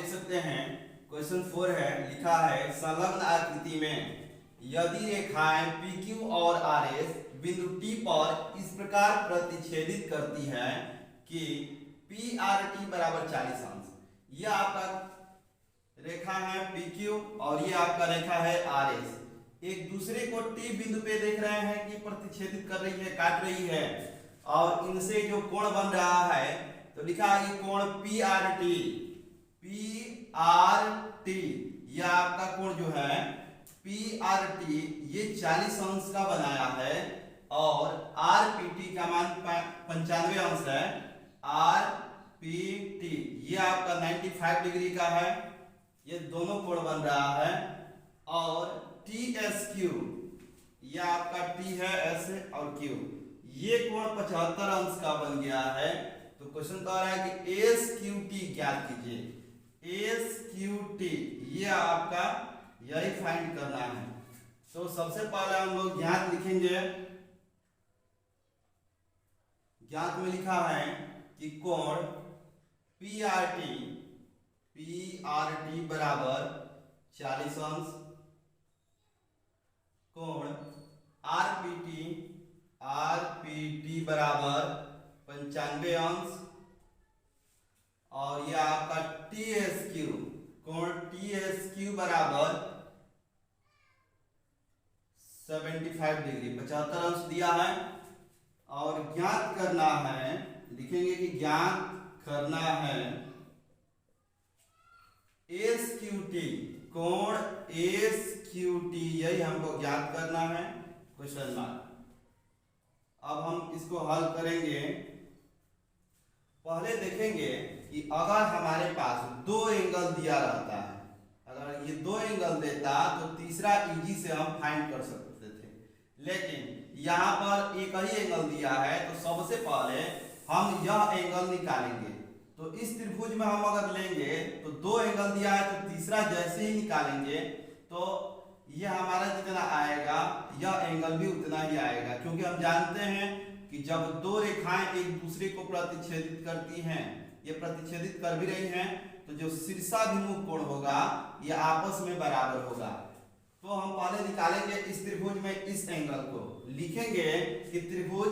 देख सकते हैं क्वेश्चन 4 है, लिखा है संलग्न आकृति में यदि रेखाएं PQ और RS बिंदु T पर इस प्रकार प्रतिच्छेदित करती है कि PRT बराबर 40 अंश। यह आपका रेखा है PQ और ये आपका रेखा है RS, एक दूसरे को T बिंदु पे देख रहे हैं कि प्रतिच्छेदित कर रही है, काट रही है, और इनसे जो कोण बन रहा है तो लिखा है कि कोण PRT यह आपका कोण जो है PRT ये 40 अंश का बनाया है और RPT का मान 95 अंश है। RPT ये आपका 95 डिग्री का है, ये दोनों कोण बन रहा है। और TSQ ये आपका T है S और Q, ये कोण 75 अंश का बन गया है। तो क्वेश्चन कह रहा है कि SQT ज्ञात कीजिए। SQT ये आपका यही फाइंड करना है। तो सबसे पहले हम लोग ज्ञात लिखेंगे। ज्ञात में लिखा है कि कोण PRT बराबर 40 अंश, कोण RPT बराबर 95 अंश, और यह आपका TSQ कोण TSQ बराबर 75 डिग्री 75 अंश दिया है। और ज्ञात करना है, लिखेंगे कि ज्ञात करना है SQT कोण SQT, यही हमको ज्ञात करना है क्वेश्चन मार्क। अब हम इसको हल करेंगे। पहले देखेंगे कि अगर हमारे पास दो एंगल दिया रहता है, अगर ये दो एंगल देता तो तीसरा इजी से हम फाइंड कर सकते थे, लेकिन यहाँ पर एक ही एंगल दिया है तो सबसे पहले हम यह एंगल निकालेंगे। तो इस त्रिभुज में हम अगर लेंगे तो दो एंगल दिया है तो तीसरा जैसे ही निकालेंगे तो यह हमारा जितना आएगा यह एंगल भी उतना ही आएगा, क्योंकि हम जानते हैं कि जब दो रेखाएं एक दूसरे को प्रतिच्छेदित करती हैं, ये प्रतिच्छेदित कर भी रही हैं, तो जो शीर्षाभिमुख कोण होगा ये आपस में बराबर होगा। तो हम पहले निकालेंगे इस त्रिभुज में इस एंगल को, लिखेंगे कि त्रिभुज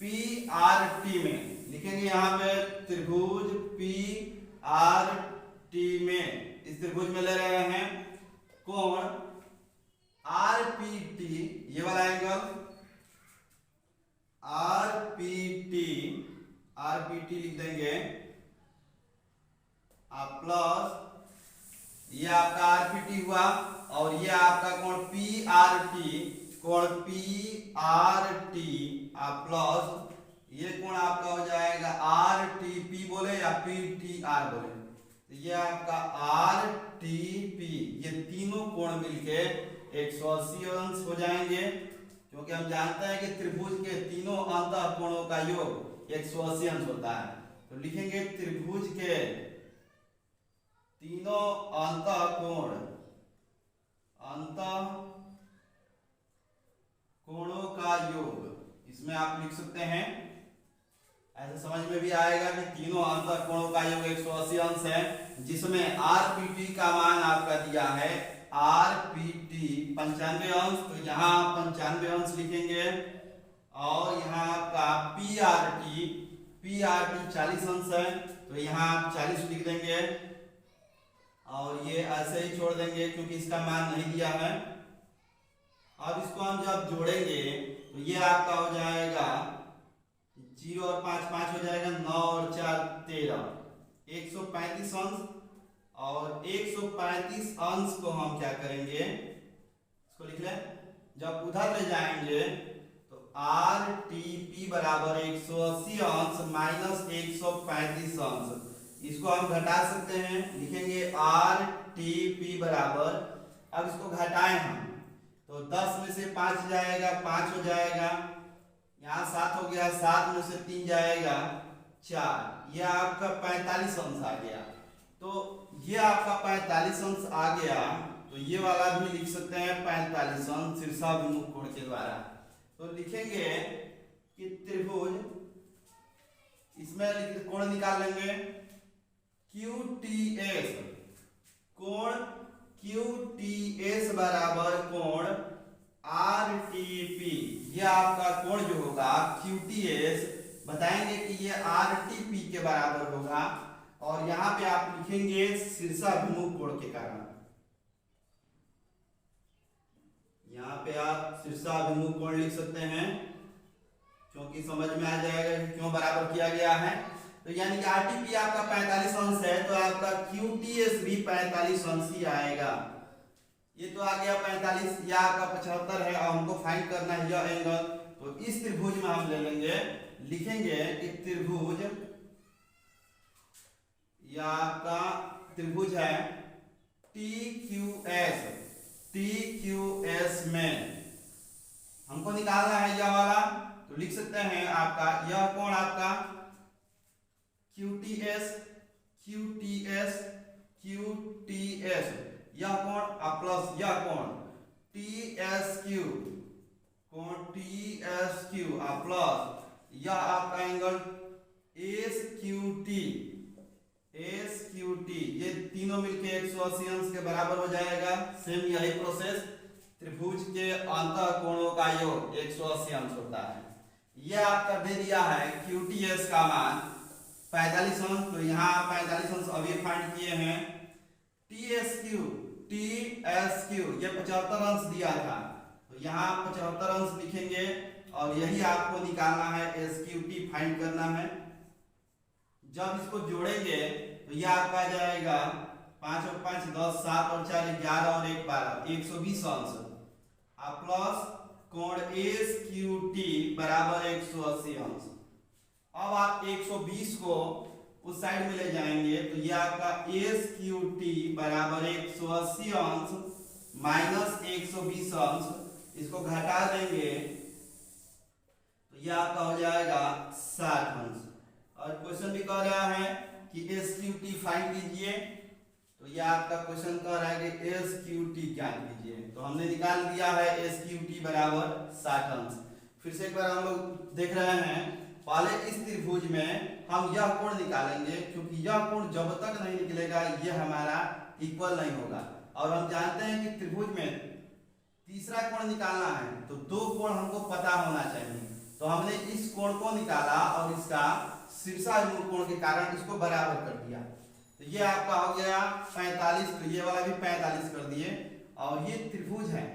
PRT में लिखेंगे, यहाँ पे त्रिभुज PRT में, इस त्रिभुज में ले रहे हैं कोण RPT, ये वाला एंगल RPT लिख देंगे, प्लस ये आपका RPT हुआ, और ये आपका कोण PRT प्लस ये कोण आपका हो जाएगा RTP बोले या PTR बोले, तो ये आपका RTP, ये तीनों कोण मिलके 180 अंश हो जाएंगे, क्योंकि हम जानते हैं कि त्रिभुज के तीनों अंतः कोणों का योग 180 अंश होता है। तो लिखेंगे त्रिभुज के तीनों अंतः कोणों का योग, इसमें आप लिख सकते हैं, ऐसे समझ में भी आएगा कि तीनों अंतः कोणों का योग 180 अंश है, जिसमें RPT का मान आपका दिया है RPT 95 अंश, तो यहाँ 95 अंश लिखेंगे, और यहाँ आपका PRT 40 अंश है, तो यहाँ आप 40 लिख देंगे, और ये ऐसे ही छोड़ देंगे क्योंकि इसका मान नहीं दिया है। अब इसको हम जब जोड़ेंगे तो ये आपका हो जाएगा 0 और 5 5 हो जाएगा, 9 और 4 13, 135 अंश, और 135 अंश को हम क्या करेंगे, इसको लिख लें, जब उधर ले जाएंगे तो RTP बराबर 180 अंश माइनस 135 अंश, इसको हम घटा सकते हैं, लिखेंगे RTP बराबर, अब इसको घटाएं हम तो 10 में से 5 जाएगा 5 हो जाएगा, यहाँ 7 हो गया, 7 में से 3 जाएगा 4, यह आपका 45 अंश आ गया। तो ये आपका 45 अंश आ गया, तो ये वाला भी लिख सकते हैं 45 अंश शीर्षाभिमुख कोण के द्वारा। तो लिखेंगे कि त्रिभुज, इसमें कोण निकाल लेंगे QTS, कोण QTS बराबर कोण RTP। ये आपका कोण जो होगा QTS बताएंगे कि ये RTP के बराबर होगा, और यहां पे आप लिखेंगे शीर्षाभिमुख कोण के कारण। यहाँ पे आप शीर्षाभिमुख कोण लिख सकते हैं, क्योंकि समझ में आ जाएगा कि क्यों बराबर किया गया है। तो यानी कि आरटीपी आपका 45 अंश है, तो आपका QTS भी 45 अंश ही आएगा। ये तो आ गया 45, या आपका 75 है, और हमको फाइंड करना है यह एंगल। तो इस त्रिभुज में हम ले लेंगे, लिखेंगे कि त्रिभुज, यह आपका त्रिभुज है TQS में हमको निकालना है यह वाला। तो लिख सकते हैं आपका यह कोण आपका QTS, यह कोण प्लस यह कोण TSQ, कोण TSQ प्लस यह आपका एंगल SQT, ये तीनों मिलके 180 अंश के बराबर हो जाएगा। सेम यही प्रोसेस, त्रिभुज के अंतः कोणों का योग 180 अंश होता है। यह आपका दे दिया है QTS का मान 45 अंश, तो यहाँ 45 अंश अभी फाइंड किए हैं। TSQ ये 75 अंश दिया था, तो यहाँ 75 अंश लिखेंगे, और यही आपको निकालना है, SQT फाइंड करना है। जब इसको जोड़ेंगे तो यह आपका आ जाएगा 5 और 5 10, 7 और 4 11 और 1 12, 120 अंश, प्लस कोण SQT बराबर 180 अंश। अब आप 120 को उस साइड में ले जाएंगे, तो यह आपका SQT बराबर 180 अंश माइनस 120 अंश, इसको घटा देंगे तो यह आपका हो जाएगा 60 अंश। और क्वेश्चन भी कह रहा है कि SQT फाइंड कीजिए, तो यह आपका क्वेश्चन कह रहा है कि SQT ज्ञात कीजिए। तो हमने निकाल दिया है SQT बराबर 60 अंश। फिर से एक बार हम लोग देख रहे हैं, पहले इस त्रिभुज में हम यह कोण निकालेंगे, क्योंकि यह कोण जब तक नहीं निकलेगा ये हमारा इक्वल नहीं होगा। और हम जानते हैं कि त्रिभुज में तीसरा कोण निकालना है, तो दो कोण हमको पता होना चाहिए। तो हमने इस कोण को निकाला और इसका शीर्षाभिमुख कोण के कारण इसको बराबर कर दिया। तो ये आपका हो गया 45, तो ये वाला भी 45 कर दिए। और ये त्रिभुज है,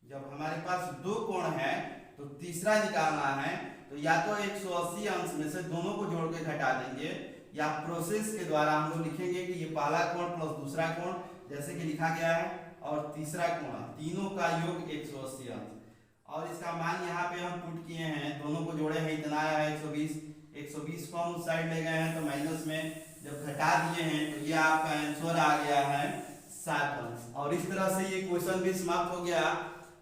जब हमारे पास दो कोण है तो तीसरा निकालना है, तो या तो 180 अंश में से दोनों को जोड़ के घटा देंगे, या प्रोसेस के द्वारा हम लोग लिखेंगे कि ये पहला कोण प्लस दूसरा कोण जैसे कि लिखा गया है, और तीसरा कोण, तीनों का योग 180 अंश। और इसका मान यहाँ पे हम पुट किए हैं, दोनों को जोड़े हैं, इतना आया है 120 को हम उस साइड ले गए हैं, तो माइनस में जब घटा दिए हैं तो ये आपका आंसर आ गया है 60 अंश। और इस तरह से ये क्वेश्चन भी समाप्त हो गया।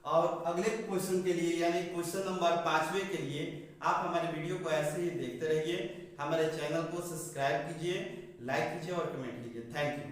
और अगले क्वेश्चन के लिए यानी क्वेश्चन नंबर 5वें के लिए आप हमारे वीडियो को ऐसे ही देखते रहिए। हमारे चैनल को सब्सक्राइब कीजिए, लाइक कीजिए और कमेंट कीजिए। Thank you.